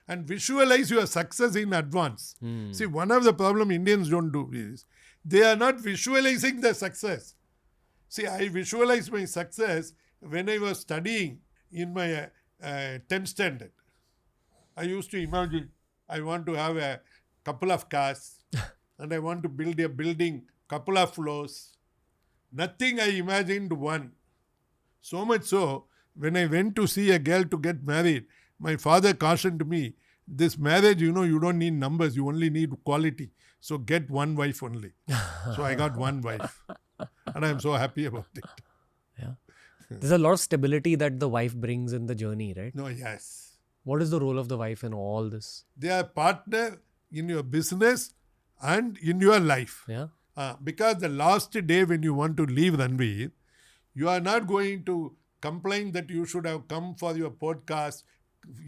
And visualize your success in advance. See, one of the problem Indians don't do is they are not visualizing the success. See, I visualized my success when I was studying in my 10th standard. I used to imagine I want to have a couple of cars and I want to build a building, couple of floors. Nothing I imagined one. So much so, when I went to see a girl to get married, my father cautioned me, this marriage, you don't need numbers, you only need quality. So get one wife only. So I got one wife. And I'm so happy about it. Yeah. There's a lot of stability that the wife brings in the journey, right? No, yes. What is the role of the wife in all this? They are partner in your business and in your life. Yeah. Because the last day when you want to leave Ranveer, you are not going to complain that you should have come for your podcast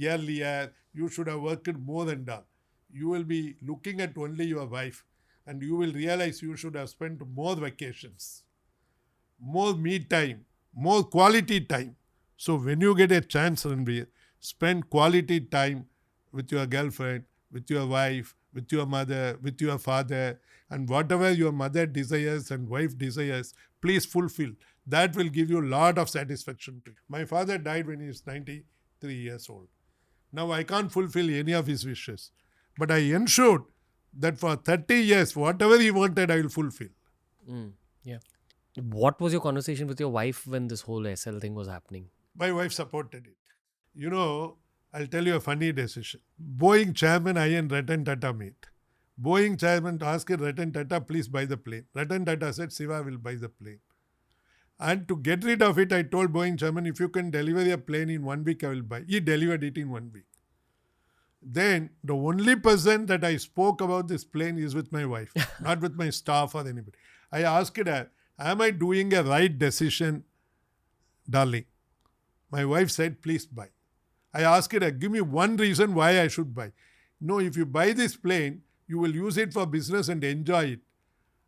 earlier, you should have worked more and done. You will be looking at only your wife and you will realize you should have spent more vacations, more me time, more quality time. So when you get a chance, Ranveer, spend quality time with your girlfriend, with your wife, with your mother, with your father, and whatever your mother desires and wife desires, please fulfill. That will give you a lot of satisfaction to you. My father died when he was 93 years old. Now I can't fulfill any of his wishes. But I ensured that for 30 years, whatever he wanted, I will fulfill. Yeah. What was your conversation with your wife when this whole SL thing was happening? My wife supported it. I'll tell you a funny decision. Boeing chairman, I and Ratan Tata meet. Boeing chairman asked Ratan Tata, please buy the plane. Ratan Tata said, Siva will buy the plane. And to get rid of it, I told Boeing chairman, if you can deliver a plane in 1 week, I will buy. He delivered it in 1 week. Then the only person that I spoke about this plane is with my wife, not with my staff or anybody. I asked her, am I doing a right decision, darling? My wife said, please buy. I asked her, give me one reason why I should buy. No, if you buy this plane, you will use it for business and enjoy it.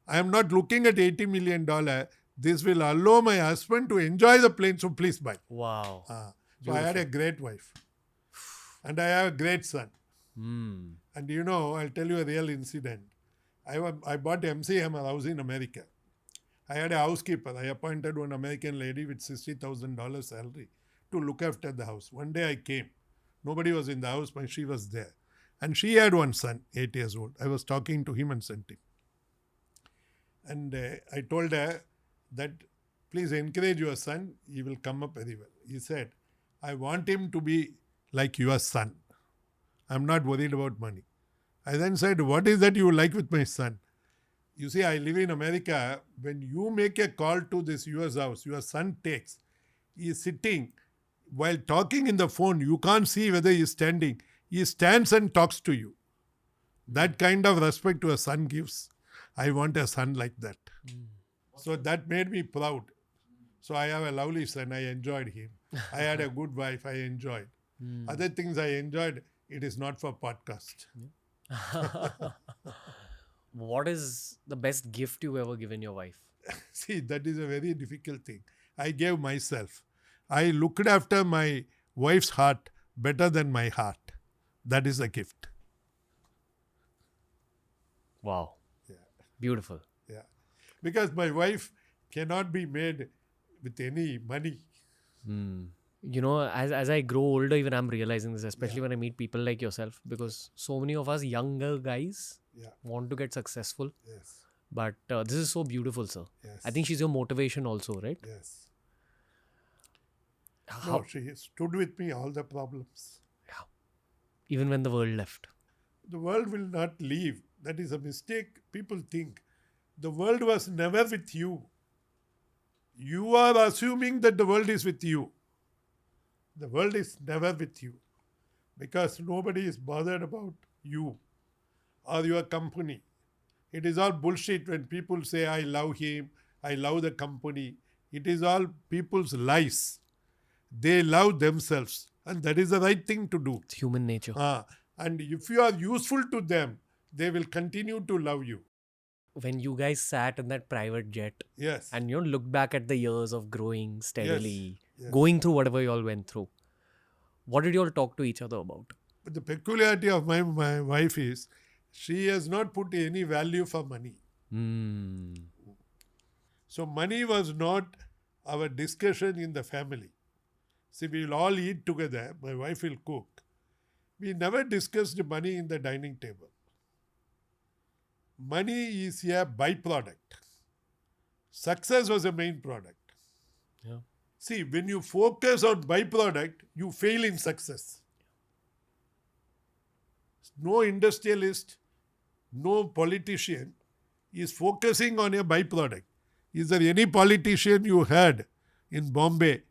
I am not looking at $80 million. This will allow my husband to enjoy the plane, so please buy. Wow. So I had a great wife. And I have a great son. And I'll tell you a real incident. I bought MC Hammer house in America. I had a housekeeper. I appointed one American lady with $60,000 salary to look after the house. One day I came. Nobody was in the house, but she was there. And she had one son, 8 years old. I was talking to him and sent him. And I told her that, please encourage your son. He will come up very well. He said, I want him to be like your son. I'm not worried about money. I then said, what is that you like with my son? You see, I live in America. When you make a call to this US house, your son takes. He is sitting. While talking in the phone, you can't see whether he is standing. He stands and talks to you. That kind of respect to a son gives. I want a son like that. So that made me proud. So I have a lovely son. I enjoyed him. I had a good wife. I enjoyed. Other things I enjoyed, it is not for podcast. What is the best gift you've ever given your wife? See, that is a very difficult thing. I gave myself. I looked after my wife's heart better than my heart. That is a gift. Wow. Yeah. Beautiful. Yeah. Because my wife cannot be made with any money. As I grow older, even I'm realizing this, especially when I meet people like yourself, because so many of us younger guys want to get successful. Yes. But this is so beautiful, sir. Yes. I think she's your motivation also, right? Yes. No, she stood with me all the problems. Yeah. Even when the world left. The world will not leave. That is a mistake people think. The world was never with you. You are assuming that the world is with you. The world is never with you. Because nobody is bothered about you or your company. It is all bullshit when people say, I love him, I love the company. It is all people's lies. They love themselves. And that is the right thing to do. It's human nature. And if you are useful to them, they will continue to love you. When you guys sat in that private jet Yes. and looked back at the years of growing steadily, Yes. going through whatever you all went through, what did you all talk to each other about? the peculiarity of my wife is she has not put any value for money. So money was not our discussion in the family. See, we will all eat together. My wife will cook. We never discussed money in the dining table. Money is a byproduct. Success was a main product. Yeah. See, when you focus on byproduct, you fail in success. No industrialist, no politician is focusing on a byproduct. Is there any politician you heard in Bombay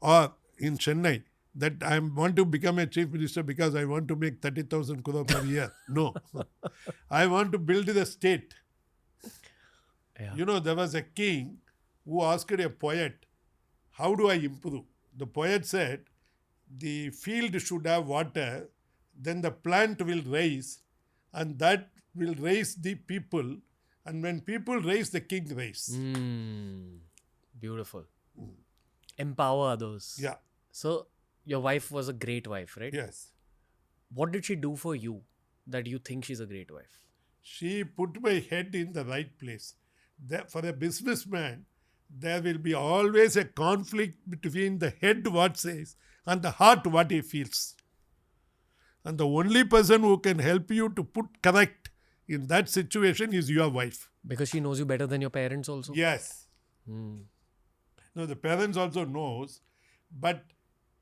or in Chennai that I want to become a chief minister because I want to make 30,000 crore per year? No. I want to build the state. Yeah. You know, there was a king who asked a poet, how do I improve? The poet said, the field should have water, then the plant will rise, and that will raise the people, and when people rise, the king rise. Beautiful. Empower others. Yeah. So, your wife was a great wife, right? Yes. What did she do for you that you think she's a great wife? She put my head in the right place. For a businessman, there will be always a conflict between the head what says and the heart what he feels. And the only person who can help you to put correct in that situation is your wife. Because she knows you better than your parents also? Yes. No, the parents also knows, but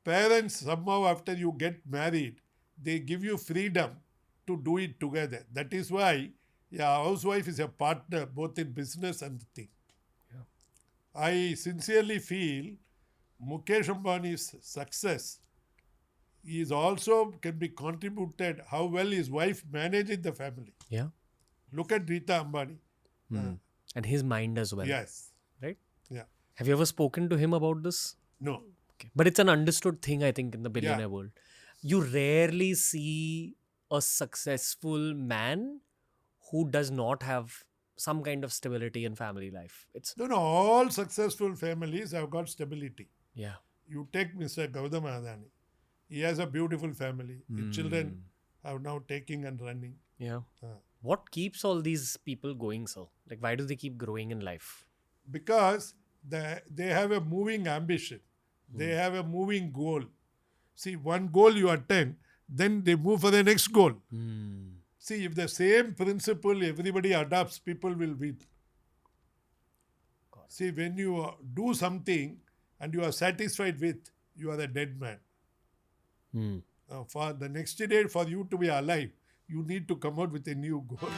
parents somehow after you get married, they give you freedom to do it together. That is why a housewife is a partner both in business and the thing. Yeah. I sincerely feel Mukesh Ambani's success is also can be contributed how well his wife managed the family. Yeah. Look at Rita Ambani. And his mind as well. Yes. Right? Yeah. Have you ever spoken to him about this? No. Okay. But it's an understood thing, I think, in the billionaire world. You rarely see a successful man who does not have some kind of stability in family life. It's No, all successful families have got stability. Yeah. You take Mr. Gautam Adani. He has a beautiful family. His children are now taking and running. Yeah. What keeps all these people going, sir? Like, why do they keep growing in life? Because they have a moving ambition. They have a moving goal. See, one goal you attend, then they move for the next goal. See, if the same principle everybody adopts, people will win. See, when you do something and you are satisfied with, you are a dead man. For the next day, for you to be alive, you need to come out with a new goal.